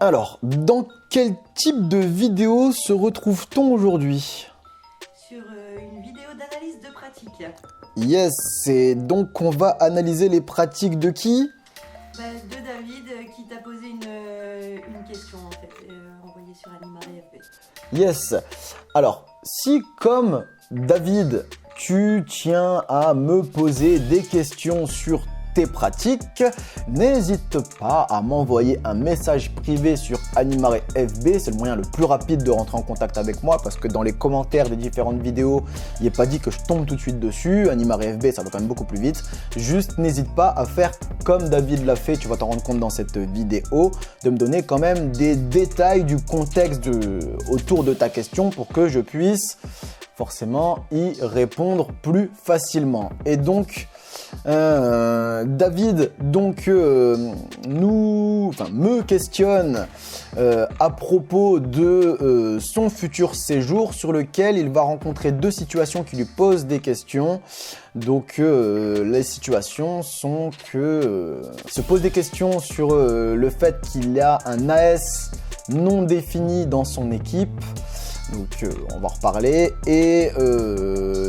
Alors, dans quel type de vidéo se retrouve-t-on aujourd'hui? Sur une vidéo d'analyse de pratique. Yes, et donc on va analyser les pratiques de qui? De David qui t'a posé une question en fait, envoyée sur Animaré FB. Yes. Alors, si comme David, tu tiens à me poser des questions sur tes pratiques, n'hésite pas à m'envoyer un message privé sur Animaré FB. C'est le moyen le plus rapide de rentrer en contact avec moi parce que dans les commentaires des différentes vidéos, il n'est pas dit que je tombe tout de suite dessus. Animaré FB, ça va quand même beaucoup plus vite. Juste n'hésite pas à faire comme David l'a fait, tu vas t'en rendre compte dans cette vidéo, de me donner quand même des détails du contexte autour de ta question pour que je puisse forcément y répondre plus facilement. Et donc, David me questionne à propos de son futur séjour sur lequel il va rencontrer deux situations qui lui posent des questions. Donc les situations sont que se pose des questions sur le fait qu'il y a un AS non défini dans son équipe. Donc on va en reparler. Et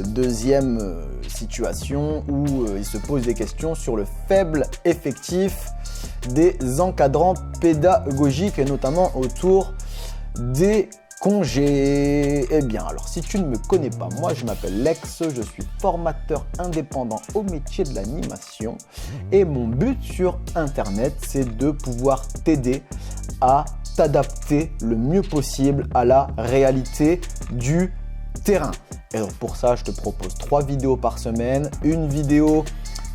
deuxième situation où il se pose des questions sur le faible effectif des encadrants pédagogiques et notamment autour des congés. Eh bien alors si tu ne me connais pas, moi je m'appelle Lex, je suis formateur indépendant au métier de l'animation et mon but sur internet c'est de pouvoir t'aider à t'adapter le mieux possible à la réalité du terrain. Et donc pour ça, je te propose 3 vidéos par semaine. Une vidéo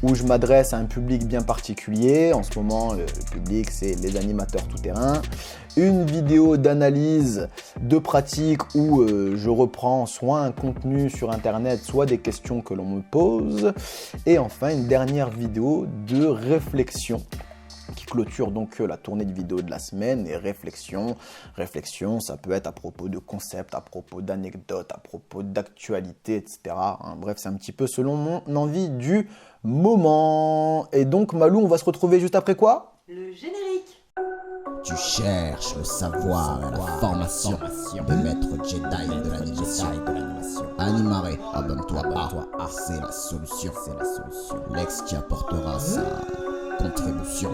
où je m'adresse à un public bien particulier. En ce moment, le public, c'est les animateurs tout-terrain. Une vidéo d'analyse de pratique où je reprends soit un contenu sur Internet, soit des questions que l'on me pose. Et enfin, une dernière vidéo de réflexion qui clôture donc la tournée de vidéos de la semaine. Et réflexion, ça peut être à propos de concepts, à propos d'anecdotes, à propos d'actualités, etc. Bref, c'est un petit peu selon mon envie du moment. Et donc Malou, on va se retrouver juste après quoi? Le générique. Tu cherches le savoir et la formation de maître Jedi de l'animation. Animaré, abonne-toi à, c'est la solution. Lex qui apportera sa contribution.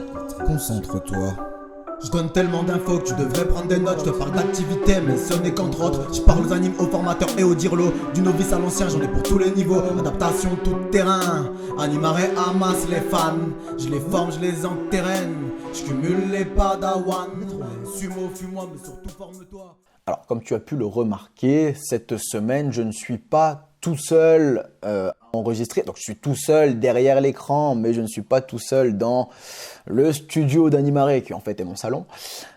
Concentre-toi. Je donne tellement d'infos que tu devrais prendre des notes. Je te parle d'activité, mais ce n'est qu'entre autres. Je parle aux animes, aux formateurs et aux dirlots. Du novice à l'ancien, j'en ai pour tous les niveaux. Adaptation tout terrain. Animaré amasse les fans. Je les forme, je les enterraine. Je cumule les padawans. Sumo, fuis-moi, mais surtout forme-toi. Alors, comme tu as pu le remarquer, cette semaine, je ne suis pas tout seul à enregistrer. Donc, je suis tout seul derrière l'écran, mais je ne suis pas tout seul dans le studio d'Animaré, qui en fait est mon salon.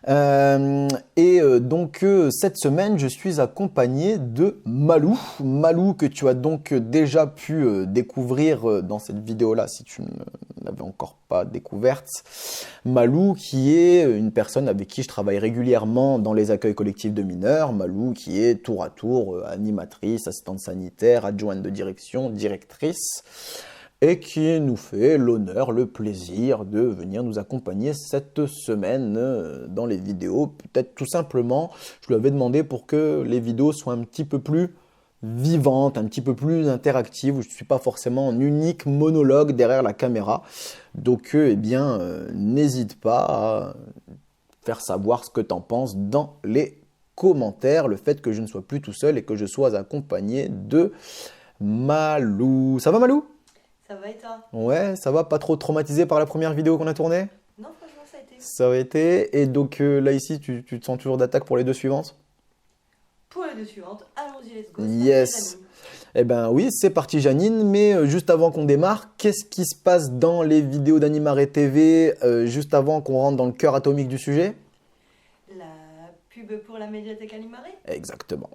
Donc, cette semaine, je suis accompagné de Malou. Malou que tu as donc déjà pu découvrir dans cette vidéo-là, si tu ne l'avais encore pas découverte. Malou qui est une personne avec qui je travaille régulièrement dans les accueils collectifs de mineurs. Malou qui est tour à tour animatrice, assistante sanitaire, adjointe de direction, directrice et qui nous fait l'honneur, le plaisir de venir nous accompagner cette semaine dans les vidéos. Peut-être tout simplement, je lui avais demandé pour que les vidéos soient un petit peu plus vivantes, un petit peu plus interactives, où je ne suis pas forcément en unique monologue derrière la caméra. Donc, n'hésite pas à faire savoir ce que tu en penses dans les commentaires, le fait que je ne sois plus tout seul et que je sois accompagné de Malou. Ça va Malou? Ça va et toi? Ouais, ça va, pas trop traumatisé par la première vidéo qu'on a tournée? Non, franchement, ça a été. Ça a été. Et donc là ici, tu te sens toujours d'attaque pour les 2 suivantes? Pour les 2 suivantes, allons-y, let's go. Yes. Eh ben oui, c'est parti Janine, mais juste avant qu'on démarre, qu'est-ce qui se passe dans les vidéos d'Animaré TV juste avant qu'on rentre dans le cœur atomique du sujet? La pub pour la médiathèque Animaré? Exactement.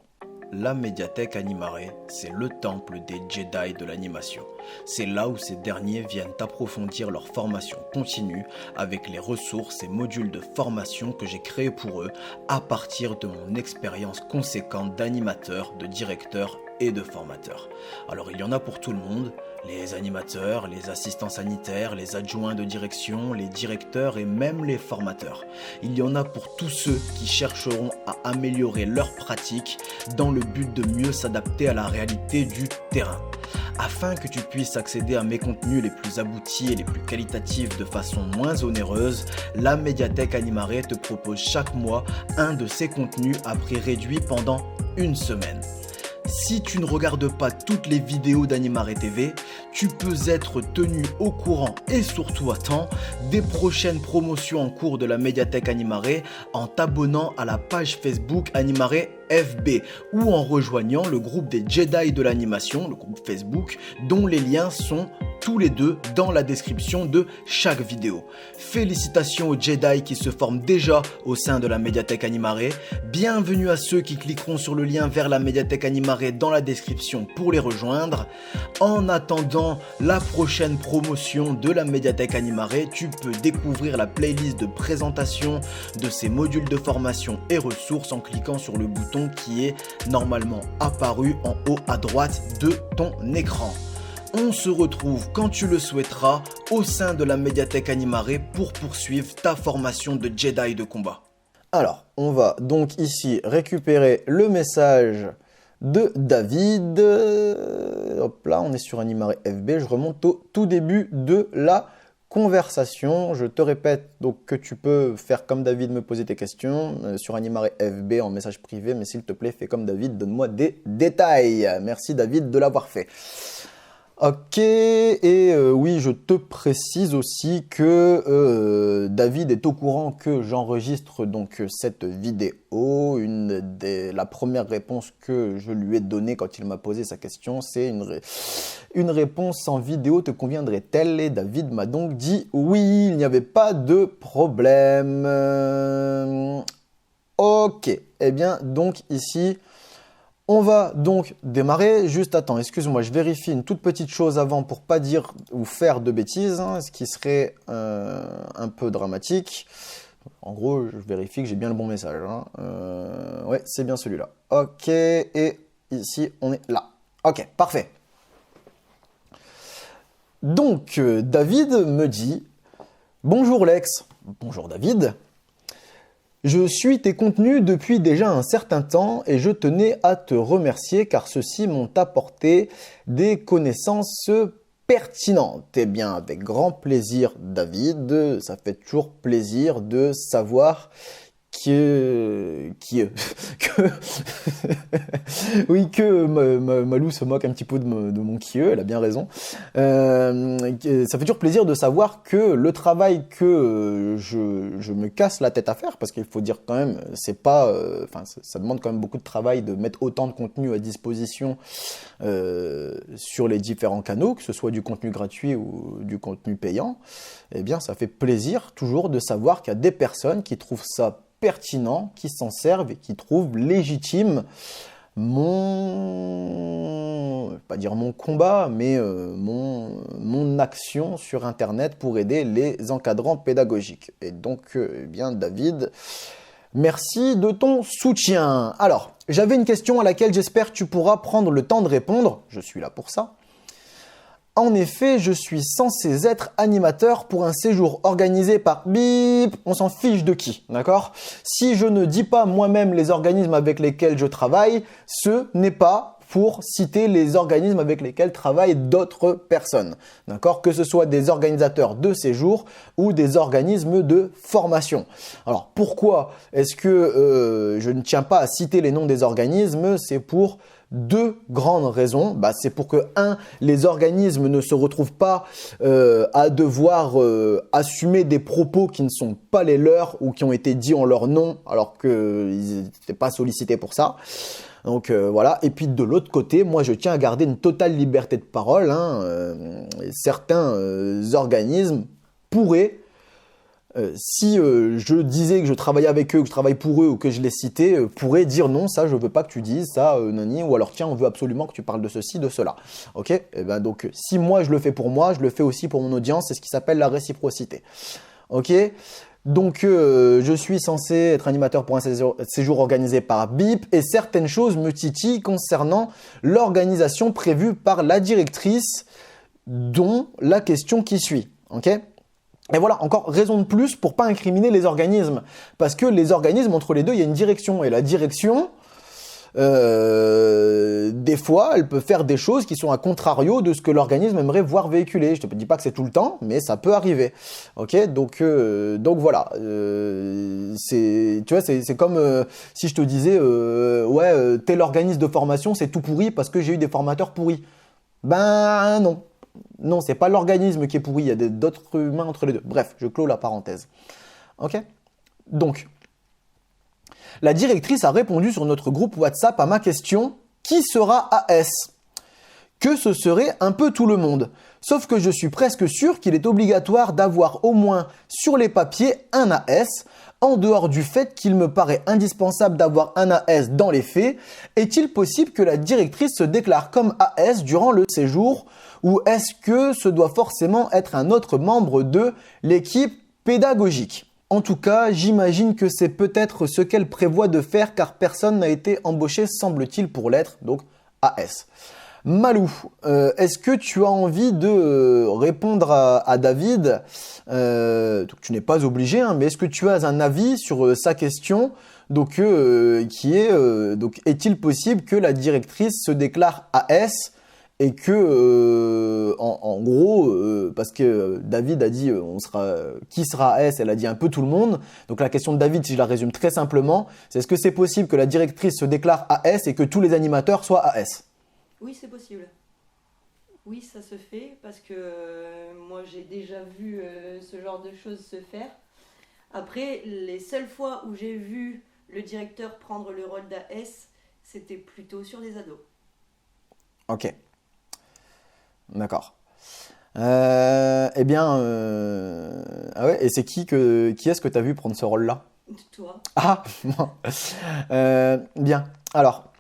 La médiathèque Animaré, c'est le temple des Jedi de l'animation. C'est là où ces derniers viennent approfondir leur formation continue avec les ressources et modules de formation que j'ai créés pour eux à partir de mon expérience conséquente d'animateur, de directeur et de formateur. Alors il y en a pour tout le monde, Les animateurs, les assistants sanitaires, les adjoints de direction, les directeurs et même les formateurs. Il y en a pour tous ceux qui chercheront à améliorer leurs pratiques dans le but de mieux s'adapter à la réalité du terrain. Afin que tu puisses accéder à mes contenus les plus aboutis et les plus qualitatifs de façon moins onéreuse, la médiathèque Animare te propose chaque mois un de ces contenus à prix réduit pendant une semaine. Si tu ne regardes pas toutes les vidéos d'Animare TV, tu peux être tenu au courant et surtout à temps des prochaines promotions en cours de la médiathèque Animare en t'abonnant à la page Facebook Animare FB ou en rejoignant le groupe des Jedi de l'animation, le groupe Facebook, dont les liens sont tous les deux dans la description de chaque vidéo. Félicitations aux Jedi qui se forment déjà au sein de la médiathèque Animare. Bienvenue à ceux qui cliqueront sur le lien vers la médiathèque Animare dans la description pour les rejoindre. En attendant la prochaine promotion de la médiathèque Animare, tu peux découvrir la playlist de présentation de ces modules de formation et ressources en cliquant sur le bouton qui est normalement apparu en haut à droite de ton écran. On se retrouve quand tu le souhaiteras au sein de la médiathèque Animare pour poursuivre ta formation de Jedi de combat. Alors, on va donc ici récupérer le message de David. Hop là, on est sur Animare FB. Je remonte au tout début de la conversation. Je te répète donc que tu peux faire comme David, me poser tes questions sur Animare FB en message privé. Mais s'il te plaît, fais comme David, donne-moi des détails. Merci David de l'avoir fait. Ok, et oui, je te précise aussi que David est au courant que j'enregistre donc cette vidéo. La première réponse que je lui ai donnée quand il m'a posé sa question, c'est une réponse en vidéo te conviendrait-elle? Et David m'a donc dit oui, il n'y avait pas de problème. Ok, eh bien donc ici... On va donc démarrer. Juste attends, excuse-moi, je vérifie une toute petite chose avant pour pas dire ou faire de bêtises, ce qui serait un peu dramatique. En gros, je vérifie que j'ai bien le bon message. Ouais, c'est bien celui-là. Ok, et ici, on est là. Ok, parfait. Donc, David me dit « Bonjour Lex ». Bonjour David. Je suis tes contenus depuis déjà un certain temps et je tenais à te remercier car ceux-ci m'ont apporté des connaissances pertinentes. Eh bien, avec grand plaisir, David, ça fait toujours plaisir de savoir oui, que Malou se moque un petit peu de mon kieu, elle a bien raison. Ça fait toujours plaisir de savoir que le travail que je me casse la tête à faire, parce qu'il faut dire quand même, c'est pas, ça demande quand même beaucoup de travail de mettre autant de contenu à disposition sur les différents canaux, que ce soit du contenu gratuit ou du contenu payant. Eh bien, ça fait plaisir toujours de savoir qu'il y a des personnes qui trouvent ça pertinent, qui s'en servent et qui trouvent légitime pas dire mon combat, mais mon action sur Internet pour aider les encadrants pédagogiques. Et donc, eh bien, David, merci de ton soutien. Alors, j'avais une question à laquelle j'espère que tu pourras prendre le temps de répondre. Je suis là pour ça. En effet, je suis censé être animateur pour un séjour organisé par bip, on s'en fiche de qui, d'accord? Si je ne dis pas moi-même les organismes avec lesquels je travaille, ce n'est pas pour citer les organismes avec lesquels travaillent d'autres personnes, d'accord? Que ce soit des organisateurs de séjour ou des organismes de formation. Alors, pourquoi est-ce que je ne tiens pas à citer les noms des organismes? C'est pour deux grandes raisons. C'est pour que, les organismes ne se retrouvent pas à devoir assumer des propos qui ne sont pas les leurs ou qui ont été dits en leur nom alors qu'ils n'étaient pas sollicités pour ça. Donc voilà. Et puis de l'autre côté, moi je tiens à garder une totale liberté de parole. Certains organismes pourraient, si je disais que je travaillais avec eux, que je travaille pour eux ou que je les citais, pourraient dire non, ça je veux pas que tu dises, ça nani, ou alors tiens on veut absolument que tu parles de ceci, de cela. Ok? Et ben donc si moi je le fais pour moi, je le fais aussi pour mon audience, c'est ce qui s'appelle la réciprocité. Ok? Donc je suis censé être animateur pour un séjour organisé par BIP et certaines choses me titillent concernant l'organisation prévue par la directrice dont la question qui suit. Ok ? Et voilà, encore raison de plus pour pas incriminer les organismes. Parce que les organismes, entre les deux, il y a une direction. Et la direction, des fois, elle peut faire des choses qui sont à contrario de ce que l'organisme aimerait voir véhiculer. Je te dis pas que c'est tout le temps, mais ça peut arriver. Ok, donc voilà. Tu vois, c'est comme si je te disais, tel organisme de formation, c'est tout pourri parce que j'ai eu des formateurs pourris. Ben non. Non, c'est pas l'organisme qui est pourri, il y a d'autres humains entre les deux. Bref, je clôt la parenthèse. Ok ? Donc, la directrice a répondu sur notre groupe WhatsApp à ma question « Qui sera AS ?» Que ce serait un peu tout le monde. Sauf que je suis presque sûr qu'il est obligatoire d'avoir au moins sur les papiers un AS, en dehors du fait qu'il me paraît indispensable d'avoir un AS dans les faits. Est-il possible que la directrice se déclare comme AS durant le séjour ou est-ce que ce doit forcément être un autre membre de l'équipe pédagogique ? En tout cas, j'imagine que c'est peut-être ce qu'elle prévoit de faire car personne n'a été embauché, semble-t-il, pour l'être, donc AS. Malou, est-ce que tu as envie de répondre à David ? Tu n'es pas obligé, hein, mais est-ce que tu as un avis sur sa question ? Donc, qui est, donc, est-il possible que la directrice se déclare AS et que, en gros, parce que David a dit qui sera AS, elle a dit un peu tout le monde. Donc la question de David, si je la résume très simplement, c'est est-ce que c'est possible que la directrice se déclare AS et que tous les animateurs soient AS ? Oui, c'est possible. Oui, ça se fait parce que moi j'ai déjà vu ce genre de choses se faire. Après, les seules fois où j'ai vu le directeur prendre le rôle d'AS, c'était plutôt sur des ados. Ok. D'accord. Eh bien, ah ouais, et c'est qui est-ce que tu as vu prendre ce rôle-là ? Toi. Ah, moi. Bien. Alors,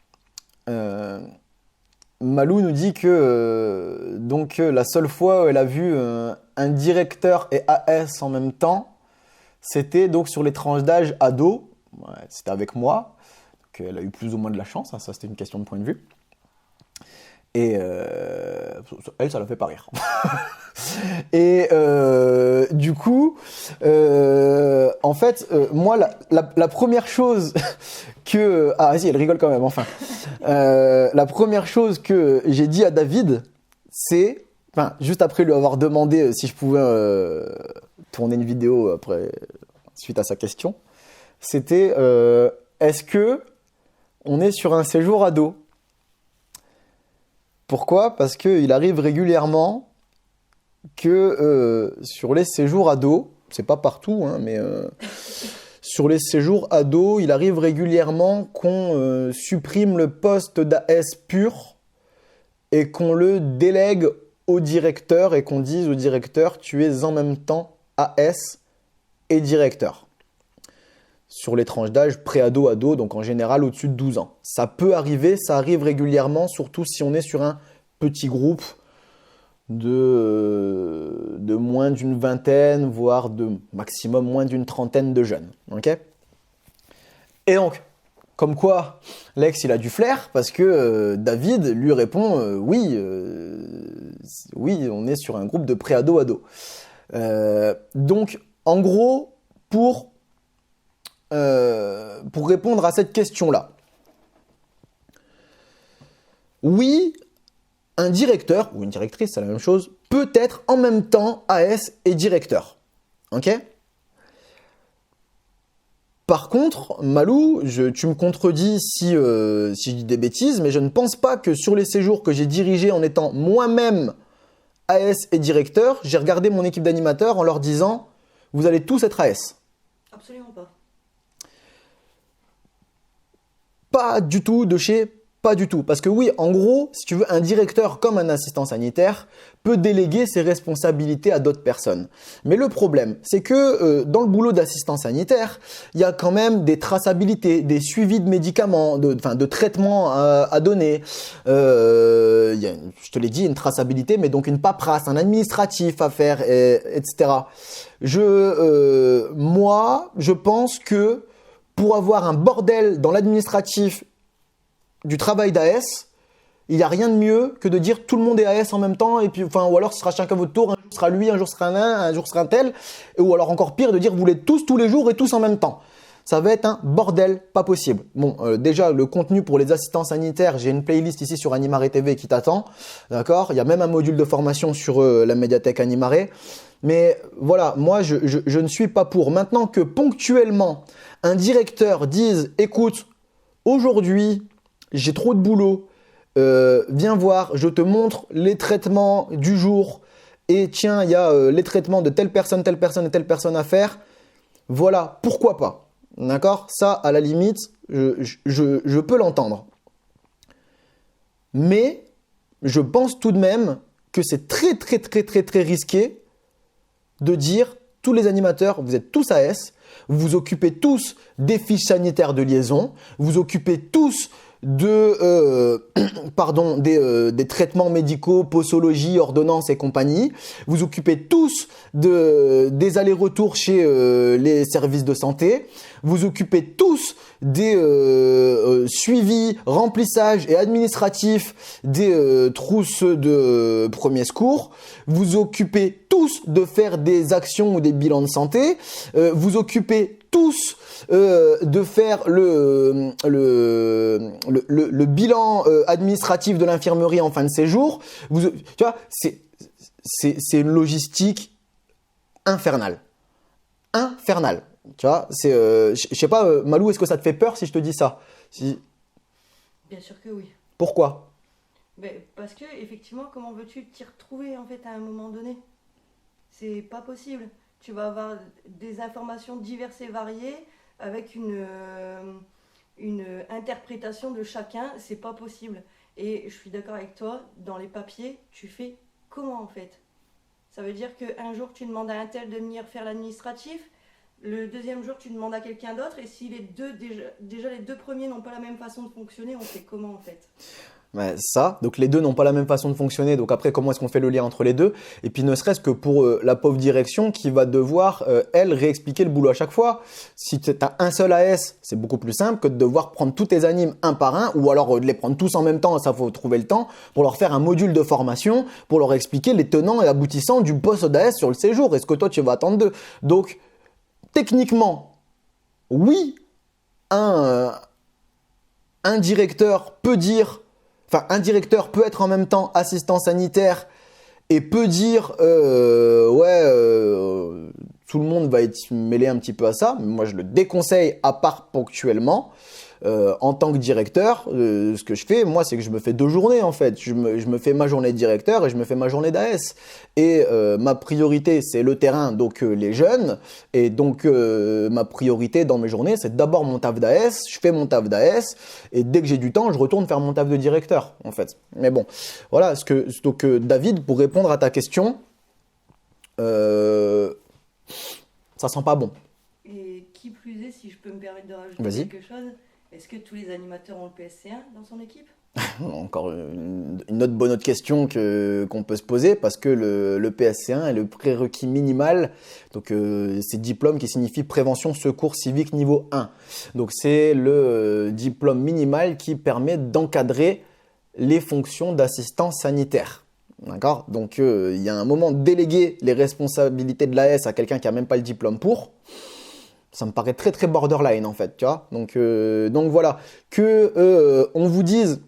Malou nous dit que donc la seule fois où elle a vu un directeur et AS en même temps, c'était donc sur les tranches d'âge ado. Ouais, c'était avec moi. Donc, elle a eu plus ou moins de la chance. Hein, ça, c'était une question de point de vue. Et elle, ça la fait pas rire. Et du coup, en fait, moi, la première chose que... Ah, si, elle rigole quand même, enfin. La première chose que j'ai dit à David, c'est... Enfin, juste après lui avoir demandé si je pouvais tourner une vidéo après, suite à sa question, c'était est-ce que on est sur un séjour ado ? Pourquoi ? Parce qu'il arrive régulièrement que sur les séjours ados, c'est pas partout, hein, mais sur les séjours ados, il arrive régulièrement qu'on supprime le poste d'AS pur et qu'on le délègue au directeur et qu'on dise au directeur « tu es en même temps AS et directeur ». Sur les tranches d'âge pré-ado-ado, donc en général au-dessus de 12 ans. Ça peut arriver, ça arrive régulièrement, surtout si on est sur un petit groupe de moins d'une vingtaine, voire de maximum moins d'une trentaine de jeunes. Okay ? Et donc, comme quoi, Lex, il a du flair, parce que David lui répond oui, on est sur un groupe de pré-ado-ado. Donc, en gros, pour répondre à cette question-là. Oui, un directeur, ou une directrice, c'est la même chose, peut être en même temps AS et directeur. Ok ? Par contre, Malou, tu me contredis si je dis des bêtises, mais je ne pense pas que sur les séjours que j'ai dirigés en étant moi-même AS et directeur, j'ai regardé mon équipe d'animateurs en leur disant « vous allez tous être AS ». Absolument pas. Pas du tout, pas du tout. Parce que oui, en gros, si tu veux, un directeur comme un assistant sanitaire peut déléguer ses responsabilités à d'autres personnes. Mais le problème, c'est que dans le boulot d'assistant sanitaire, il y a quand même des traçabilités, des suivis de médicaments, de traitements à donner. Je te l'ai dit, une traçabilité, mais donc une paperasse, un administratif à faire, etc. Moi, je pense que pour avoir un bordel dans l'administratif du travail d'AS, il n'y a rien de mieux que de dire tout le monde est AS en même temps, et puis, enfin, ou alors ce sera chacun votre tour, un jour ce sera lui, un jour ce sera un jour ce sera un tel, ou alors encore pire de dire vous l'êtes tous les jours et tous en même temps. Ça va être un bordel pas possible. Bon, déjà, le contenu pour les assistants sanitaires, j'ai une playlist ici sur Animare TV qui t'attend, d'accord? Il y a même un module de formation sur la médiathèque Animare. Mais voilà, moi, je ne suis pas pour. Maintenant que ponctuellement, un directeur dise « Écoute, aujourd'hui, j'ai trop de boulot, viens voir, je te montre les traitements du jour et tiens, il y a les traitements de telle personne et telle personne à faire. » Voilà, pourquoi pas? D'accord? Ça, à la limite, je peux l'entendre. Mais je pense tout de même que c'est très risqué de dire tous les animateurs, vous êtes tous AS, vous vous occupez tous des fiches sanitaires de liaison, vous vous occupez tous de des traitements médicaux, posologie, ordonnances et compagnie. Vous occupez tous des allers-retours chez les services de santé. Vous occupez tous des suivis, remplissages et administratifs des trousses de premier secours. Vous occupez tous de faire des actions ou des bilans de santé. Vous occupez tous de faire le bilan administratif de l'infirmerie en fin de séjour. Tu vois, c'est une logistique infernale. Infernale. Tu vois, c'est, je sais pas, Malou, est-ce que ça te fait peur si je te dis ça? Bien sûr que oui. Pourquoi? Parce que, effectivement, comment veux-tu t'y retrouver, en fait, à un moment donné? C'est pas possible. Tu vas avoir des informations diverses et variées avec une interprétation de chacun, c'est pas possible. Et je suis d'accord avec toi, dans les papiers, tu fais comment en fait? Ça veut dire qu'un jour tu demandes à un tel de venir faire l'administratif, le deuxième jour tu demandes à quelqu'un d'autre, et si les deux, déjà les deux premiers n'ont pas la même façon de fonctionner, on fait comment en fait? Ça, donc les deux n'ont pas la même façon de fonctionner, donc après comment est-ce qu'on fait le lien entre les deux? Et puis ne serait-ce que pour la pauvre direction qui va devoir, elle, réexpliquer le boulot à chaque fois. Si tu as un seul AS, c'est beaucoup plus simple que de devoir prendre tous tes animes un par un, ou alors de les prendre tous en même temps, ça faut trouver le temps, pour leur faire un module de formation, pour leur expliquer les tenants et aboutissants du poste d'AS sur le séjour, et ce que toi tu vas attendre d'eux. Donc, techniquement, oui, un directeur peut dire... Enfin, un directeur peut être en même temps assistant sanitaire et peut dire tout le monde va être mêlé un petit peu à ça. Mais moi, je le déconseille à part ponctuellement. En tant que directeur, ce que je fais, moi, c'est que je me fais 2 journées en fait. Je me fais ma journée de directeur et je me fais ma journée d'AS. Et ma priorité, c'est le terrain, donc les jeunes. Et donc, ma priorité dans mes journées, c'est d'abord mon taf d'AS. Je fais mon taf d'AS et dès que j'ai du temps, je retourne faire mon taf de directeur en fait. Mais bon, voilà. Donc, David, pour répondre à ta question, ça sent pas bon. Et qui plus est, si je peux me permettre de rajouter quelque chose, est-ce que tous les animateurs ont le PSC1 dans son équipe? Encore une autre question qu'on peut se poser, parce que le PSC1 est le prérequis minimal. Donc c'est diplôme qui signifie prévention secours civique niveau 1. Donc c'est le diplôme minimal qui permet d'encadrer les fonctions d'assistant sanitaire. D'accord? Donc il y a un moment de déléguer les responsabilités de l'AS à quelqu'un qui a même pas le diplôme pour. Ça me paraît très borderline en fait, tu vois. Donc voilà, que on vous dise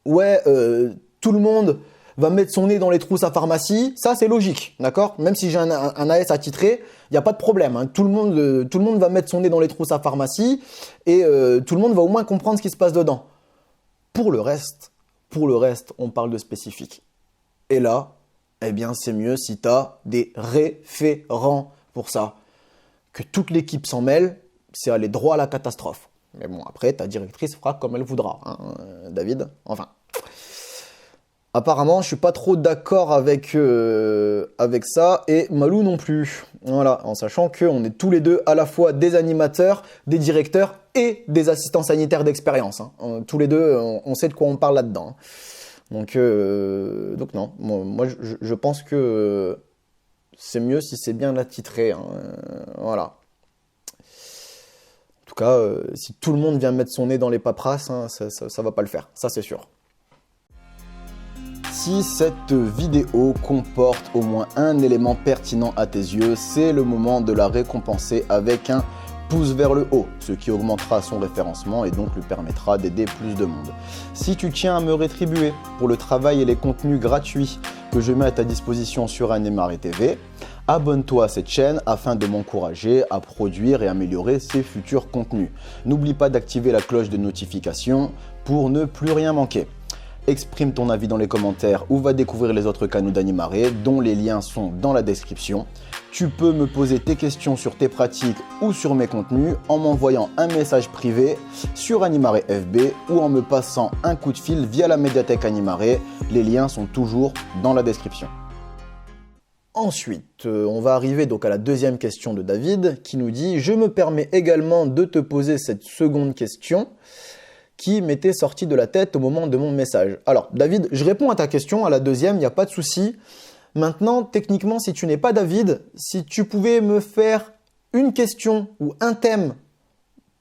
tout le monde va mettre son nez dans les trousses à pharmacie, ça c'est logique, d'accord? Même si j'ai un AS attitré, il n'y a pas de problème. Hein. Tout le monde va mettre son nez dans les trousses à pharmacie et tout le monde va au moins comprendre ce qui se passe dedans. Pour le reste, on parle de spécifique. Et là, eh bien c'est mieux si tu as des référents pour ça. Que toute l'équipe s'en mêle, c'est aller droit à la catastrophe. Mais bon, après, ta directrice fera comme elle voudra, hein, David. Enfin, apparemment, je suis pas trop d'accord avec ça, et Malou non plus. Voilà, en sachant qu'on est tous les deux à la fois des animateurs, des directeurs et des assistants sanitaires d'expérience. Hein. Tous les deux, on sait de quoi on parle là-dedans. Hein. Donc non, moi je pense que c'est mieux si c'est bien attitré. Hein. Voilà. En tout cas, si tout le monde vient mettre son nez dans les paperasses, hein, ça va pas le faire. Ça, c'est sûr. Si cette vidéo comporte au moins un élément pertinent à tes yeux, c'est le moment de la récompenser avec un pouce vers le haut, ce qui augmentera son référencement et donc lui permettra d'aider plus de monde. Si tu tiens à me rétribuer pour le travail et les contenus gratuits que je mets à ta disposition sur Animare TV, abonne-toi à cette chaîne afin de m'encourager à produire et améliorer ces futurs contenus. N'oublie pas d'activer la cloche de notification pour ne plus rien manquer. Exprime ton avis dans les commentaires ou va découvrir les autres canaux d'Animare dont les liens sont dans la description. Tu peux me poser tes questions sur tes pratiques ou sur mes contenus en m'envoyant un message privé sur Animare FB ou en me passant un coup de fil via la médiathèque Animare. Les liens sont toujours dans la description. Ensuite, on va arriver donc à la deuxième question de David qui nous dit « Je me permets également de te poser cette seconde question qui m'était sortie de la tête au moment de mon message. » Alors David, je réponds à ta question, à la deuxième, il n'y a pas de souci. Maintenant, techniquement, si tu n'es pas David, si tu pouvais me faire une question ou un thème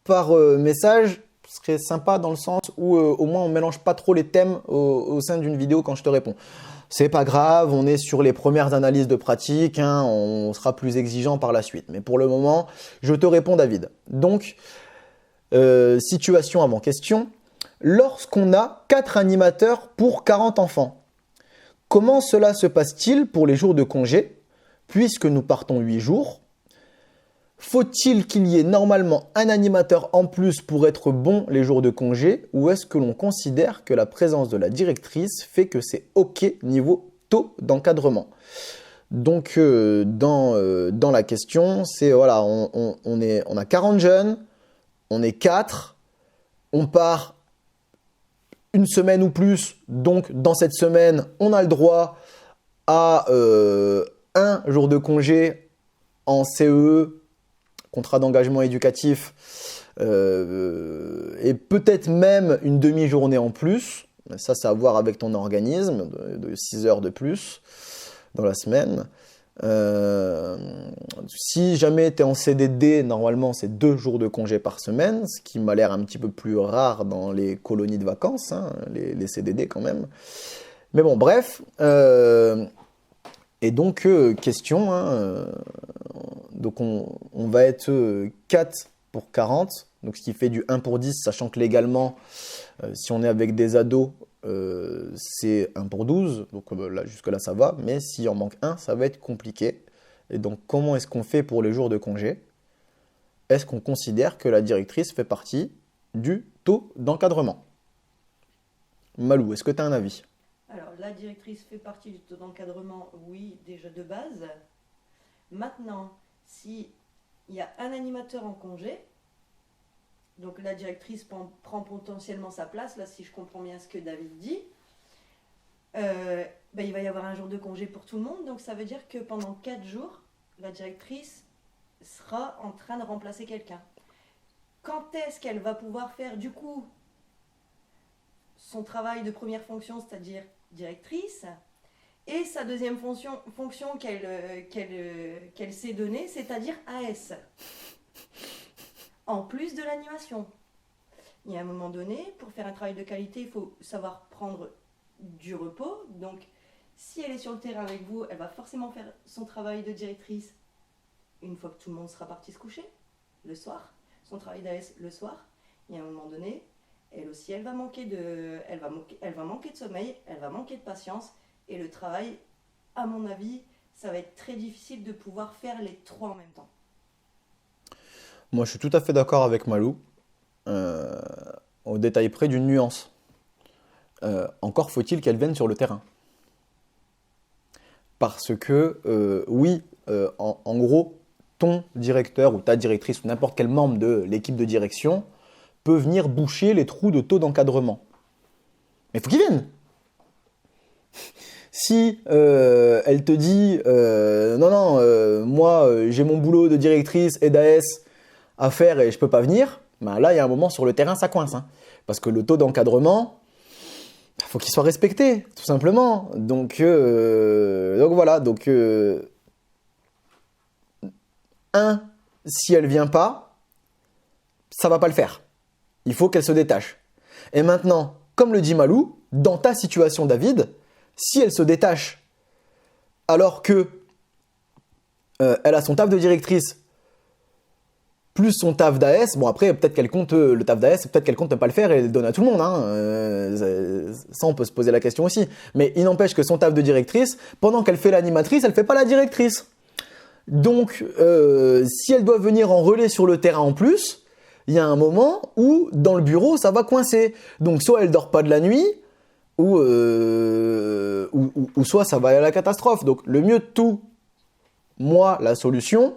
par message, ce serait sympa dans le sens où au moins on ne mélange pas trop les thèmes au sein d'une vidéo quand je te réponds. C'est pas grave, on est sur les premières analyses de pratique, hein, on sera plus exigeant par la suite. Mais pour le moment, je te réponds David. Donc, situation avant question. Lorsqu'on a 4 animateurs pour 40 enfants, comment cela se passe-t-il pour les jours de congé, puisque nous partons 8 jours? Faut-il qu'il y ait normalement un animateur en plus pour être bon les jours de congé, ou est-ce que l'on considère que la présence de la directrice fait que c'est OK niveau taux d'encadrement? Donc dans la question, c'est voilà, on a 40 jeunes, on est 4, on part une semaine ou plus, donc dans cette semaine, on a le droit à un jour de congé en CE, contrat d'engagement éducatif, et peut-être même une demi-journée en plus. Ça, c'est à voir avec ton organisme, de 6 heures de plus dans la semaine. Si jamais tu es en CDD, normalement, c'est 2 jours de congé par semaine, ce qui m'a l'air un petit peu plus rare dans les colonies de vacances, hein, les CDD quand même. Mais bon, bref. Et donc, question, hein, donc on va être 4 pour 40, donc ce qui fait du 1 pour 10, sachant que légalement, si on est avec des ados, c'est 1 pour 12, donc là, jusque-là ça va, mais s'il en manque un, ça va être compliqué. Et donc comment est-ce qu'on fait pour les jours de congé? Est-ce qu'on considère que la directrice fait partie du taux d'encadrement? Malou, est-ce que tu as un avis? Alors, la directrice fait partie du taux d'encadrement, oui, déjà de base. Maintenant, s'il y a un animateur en congé, donc la directrice prend potentiellement sa place, là si je comprends bien ce que David dit, il va y avoir un jour de congé pour tout le monde, donc ça veut dire que pendant 4 jours, la directrice sera en train de remplacer quelqu'un. Quand est-ce qu'elle va pouvoir faire du coup son travail de première fonction, c'est-à-dire directrice, et sa deuxième fonction qu'elle s'est donnée, c'est-à-dire AS, en plus de l'animation. Il y a un moment donné, pour faire un travail de qualité, il faut savoir prendre du repos. Donc, si elle est sur le terrain avec vous, elle va forcément faire son travail de directrice une fois que tout le monde sera parti se coucher, le soir. Son travail d'AS le soir. Il y a un moment donné, elle aussi, elle va manquer de sommeil, elle va manquer de patience. Et le travail, à mon avis, ça va être très difficile de pouvoir faire les 3 en même temps. Moi, je suis tout à fait d'accord avec Malou, au détail près d'une nuance. Encore faut-il qu'elle vienne sur le terrain. Parce que, oui, en gros, ton directeur ou ta directrice ou n'importe quel membre de l'équipe de direction peut venir boucher les trous de taux d'encadrement. Mais il faut qu'il vienne. Si elle te dit moi j'ai mon boulot de directrice et d'AS à faire et je peux pas venir, ben là il y a un moment sur le terrain ça coince, hein, parce que le taux d'encadrement, faut qu'il soit respecté tout simplement. Donc voilà, si elle vient pas, ça va pas le faire. Il faut qu'elle se détache. Et maintenant, comme le dit Malou, dans ta situation David, Si elle se détache alors que elle a son taf de directrice plus son taf d'AS, bon après peut-être qu'elle compte le taf d'AS, peut-être qu'elle compte ne pas le faire et le donne à tout le monde, hein. Ça on peut se poser la question aussi. Mais il n'empêche que son taf de directrice, pendant qu'elle fait l'animatrice, elle fait pas la directrice. Donc si elle doit venir en relais sur le terrain en plus, il y a un moment où dans le bureau ça va coincer. Donc soit elle dort pas de la nuit, ou soit ça va aller à la catastrophe. Donc le mieux de tout, moi la solution,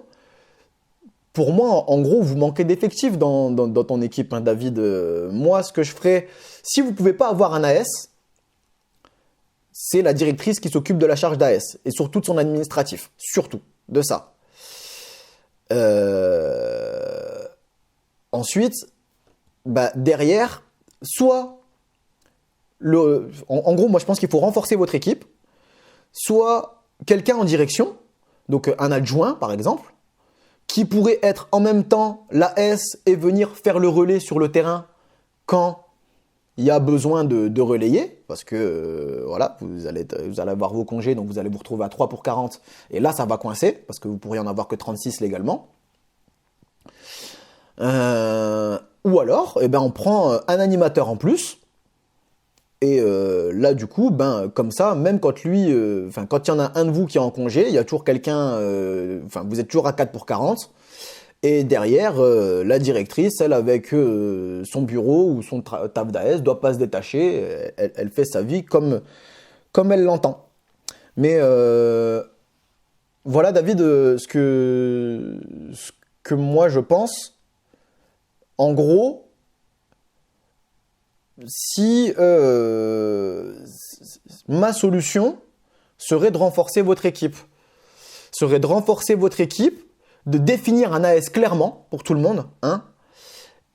pour moi, en gros, vous manquez d'effectifs dans ton équipe, hein, David. Moi, ce que je ferais, si vous ne pouvez pas avoir un AS, c'est la directrice qui s'occupe de la charge d'AS et surtout de son administratif. Surtout de ça. Ensuite, derrière, soit... En gros, moi, je pense qu'il faut renforcer votre équipe. Soit quelqu'un en direction, donc un adjoint, par exemple, qui pourrait être en même temps l'AS et venir faire le relais sur le terrain quand il y a besoin de relayer, parce que voilà, vous allez avoir vos congés, donc vous allez vous retrouver à 3 pour 40, et là ça va coincer, parce que vous pourriez en avoir que 36 légalement. Ou alors, on prend un animateur en plus, et là du coup, comme ça, même quand lui, quand il y en a un de vous qui est en congé, il y a toujours quelqu'un, vous êtes toujours à 4 pour 40, et derrière, la directrice, elle avec son bureau ou son taf d'AS, doit pas se détacher, elle fait sa vie comme elle l'entend. Mais voilà David, ce que moi je pense, en gros, si ma solution serait de renforcer votre équipe, de définir un AS clairement pour tout le monde, hein,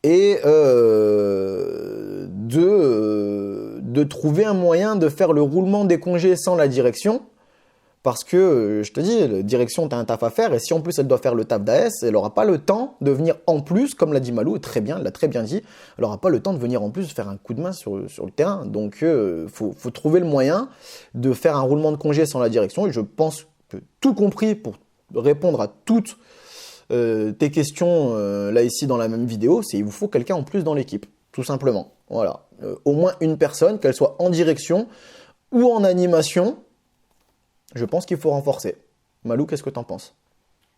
et de trouver un moyen de faire le roulement des congés sans la direction, parce que, je te dis, la direction, tu as un taf à faire, et si en plus elle doit faire le taf d'AS, elle n'aura pas le temps de venir en plus, comme l'a dit Malou, très bien, elle l'a très bien dit, elle n'aura pas le temps de venir en plus faire un coup de main sur le terrain. Donc, faut trouver le moyen de faire un roulement de congés sans la direction, et je pense que tout compris pour répondre à toutes tes questions là ici dans la même vidéo, c'est il vous faut quelqu'un en plus dans l'équipe, tout simplement. Voilà, au moins une personne, qu'elle soit en direction ou en animation. Je pense qu'il faut renforcer. Malou, qu'est-ce que tu en penses?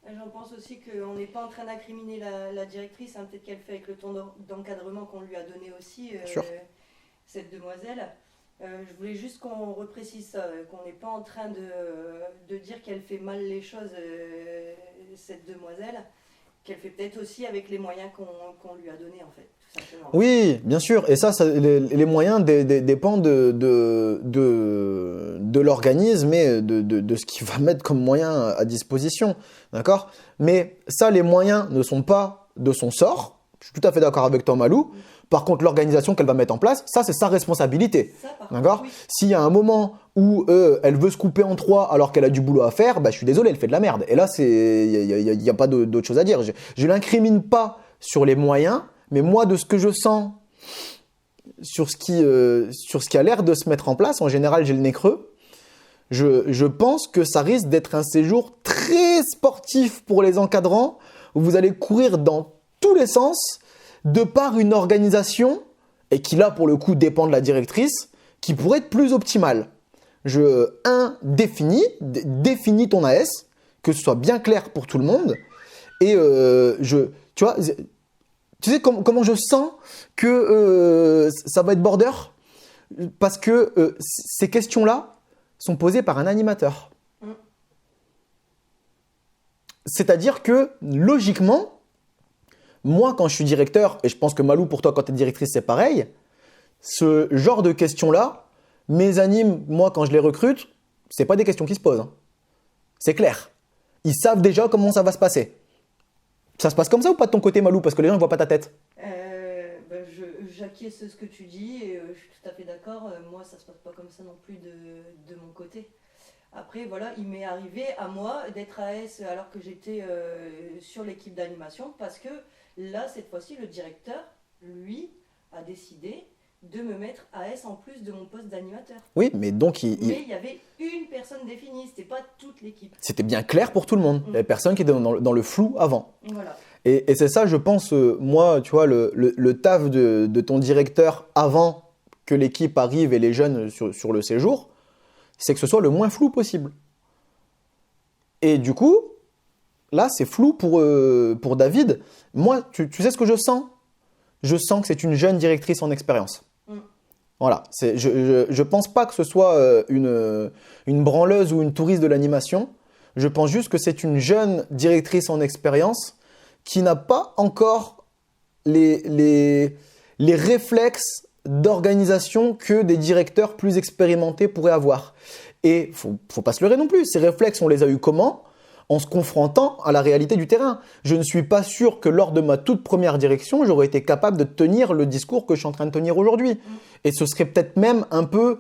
J'en pense aussi qu'on n'est pas en train d'incriminer la directrice, hein, peut-être qu'elle fait avec le temps d'encadrement qu'on lui a donné aussi, cette demoiselle. Je voulais juste qu'on reprécise ça, qu'on n'est pas en train de dire qu'elle fait mal les choses, cette demoiselle, qu'elle fait peut-être aussi avec les moyens qu'on lui a donnés en fait, tout simplement. Oui, bien sûr, et ça les moyens dépendent de l'organisme et de ce qu'il va mettre comme moyens à disposition, d'accord? Mais ça, les moyens ne sont pas de son sort, je suis tout à fait d'accord avec toi Malou. Par contre, l'organisation qu'elle va mettre en place, ça c'est sa responsabilité, d'accord? Oui. S'il y a un moment où elle veut se couper en 3 alors qu'elle a du boulot à faire, je suis désolé, elle fait de la merde. Et là, il n'y a pas d'autre chose à dire. Je l'incrimine pas sur les moyens, mais moi, de ce que je sens sur ce qui a l'air de se mettre en place, en général, j'ai le nez creux. Je pense que ça risque d'être un séjour très sportif pour les encadrants, où vous allez courir dans tous les sens, de par une organisation, et qui là, pour le coup, dépend de la directrice, qui pourrait être plus optimale. Définis ton AS, que ce soit bien clair pour tout le monde, et tu sais comment je sens que ça va être border? Parce que ces questions-là sont posées par un animateur. C'est-à-dire que, logiquement, moi, quand je suis directeur, et je pense que Malou, pour toi, quand tu es directrice, c'est pareil, ce genre de questions-là, mes animes, moi, quand je les recrute, c'est pas des questions qui se posent, hein. C'est clair. Ils savent déjà comment ça va se passer. Ça se passe comme ça ou pas de ton côté, Malou? Parce que les gens ne voient pas ta tête. J'acquiesce ce que tu dis et je suis tout à fait d'accord. Moi, ça se passe pas comme ça non plus de mon côté. Après, voilà, il m'est arrivé à moi d'être AS alors que j'étais sur l'équipe d'animation parce que là, cette fois-ci, le directeur, lui, a décidé de me mettre AS en plus de mon poste d'animateur. Oui, mais donc Mais il y avait une personne définie, c'était pas toute l'équipe. c'était bien clair pour tout le monde. Il y avait personne qui était dans le flou avant. Voilà. Et c'est ça, je pense, moi, tu vois, le taf de ton directeur avant que l'équipe arrive et les jeunes sur le séjour, c'est que ce soit le moins flou possible. Et du coup, là, c'est flou pour David. Moi, tu sais ce que je sens? Je sens que c'est une jeune directrice en expérience. Voilà. Je pense pas que ce soit une branleuse ou une touriste de l'animation. Je pense juste que c'est une jeune directrice en expérience qui n'a pas encore les réflexes d'organisation que des directeurs plus expérimentés pourraient avoir. Et faut pas se leurrer non plus. Ces réflexes, on les a eus comment? En se confrontant à la réalité du terrain. Je ne suis pas sûr que lors de ma toute première direction, j'aurais été capable de tenir le discours que je suis en train de tenir aujourd'hui. Et ce serait peut-être même un peu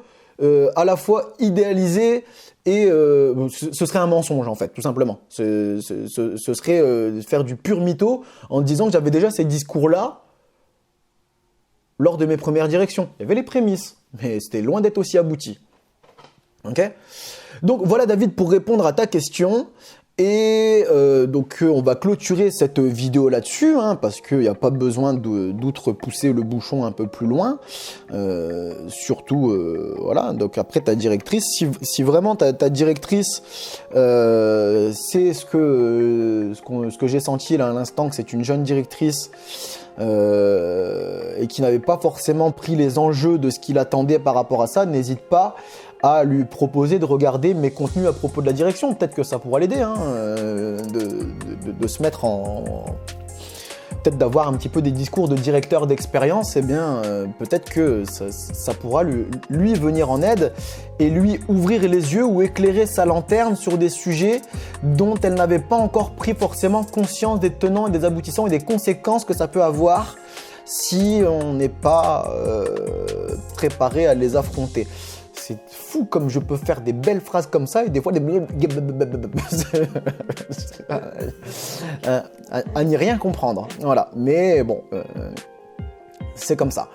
à la fois idéalisé et ce serait un mensonge en fait, tout simplement. Ce serait faire du pur mytho en disant que j'avais déjà ces discours-là lors de mes premières directions. Il y avait les prémices, mais c'était loin d'être aussi abouti. Ok ? Donc voilà David pour répondre à ta question. Et donc on va clôturer cette vidéo là-dessus, hein, parce qu'il n'y a pas besoin d'outre-pousser le bouchon un peu plus loin. Surtout, voilà, donc après ta directrice, si vraiment ta directrice, c'est ce que j'ai senti là à l'instant, que c'est une jeune directrice et qui n'avait pas forcément pris les enjeux de ce qu'il attendait par rapport à ça, n'hésite pas à lui proposer de regarder mes contenus à propos de la direction. Peut-être que ça pourra l'aider, hein, de se mettre en... Peut-être d'avoir un petit peu des discours de directeur d'expérience, eh bien, peut-être que ça pourra lui venir en aide et lui ouvrir les yeux ou éclairer sa lanterne sur des sujets dont elle n'avait pas encore pris forcément conscience des tenants et des aboutissants et des conséquences que ça peut avoir si on n'est pas préparé à les affronter. C'est fou comme je peux faire des belles phrases comme ça et des fois à n'y rien comprendre. Voilà, mais bon, c'est comme ça.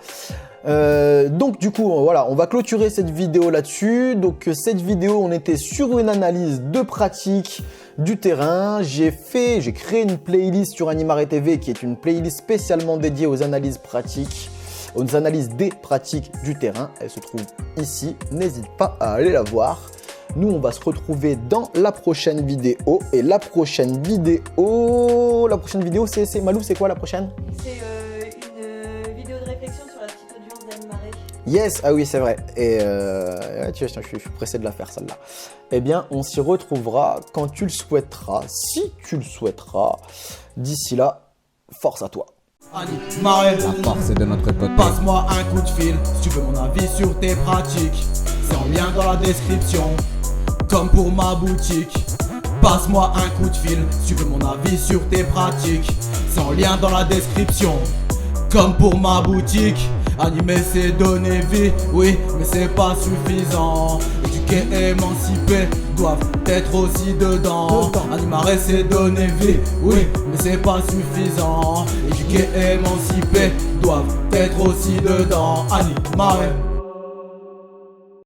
Donc du coup, voilà, on va clôturer cette vidéo là-dessus. Donc cette vidéo, on était sur une analyse de pratique du terrain. J'ai créé une playlist sur Animare TV qui est une playlist spécialement dédiée aux analyses pratiques. Aux analyses des pratiques du terrain. Elle se trouve ici, n'hésite pas à aller la voir. Nous, on va se retrouver dans la prochaine vidéo. Et la prochaine vidéo, c'est Malou, c'est quoi la prochaine? C'est une vidéo de réflexion sur la petite audience d'Animare. Yes, ah oui, c'est vrai. Et je suis pressé de la faire celle-là. Eh bien, on s'y retrouvera quand tu le souhaiteras, si tu le souhaiteras. D'ici là, force à toi. Animare, La force est de notre côté. passe-moi un coup de fil si tu veux mon avis sur tes pratiques. C'est en lien dans la description, comme pour ma boutique. Passe-moi un coup de fil si tu veux mon avis sur tes pratiques. C'est en lien dans la description, comme pour ma boutique. Animer c'est donner vie, oui, mais c'est pas suffisant. Éduquer, émanciper, doivent être aussi dedans. Animare c'est donner vie, oui, mais c'est pas suffisant. Éduquer, émanciper, doivent être aussi dedans. Animare.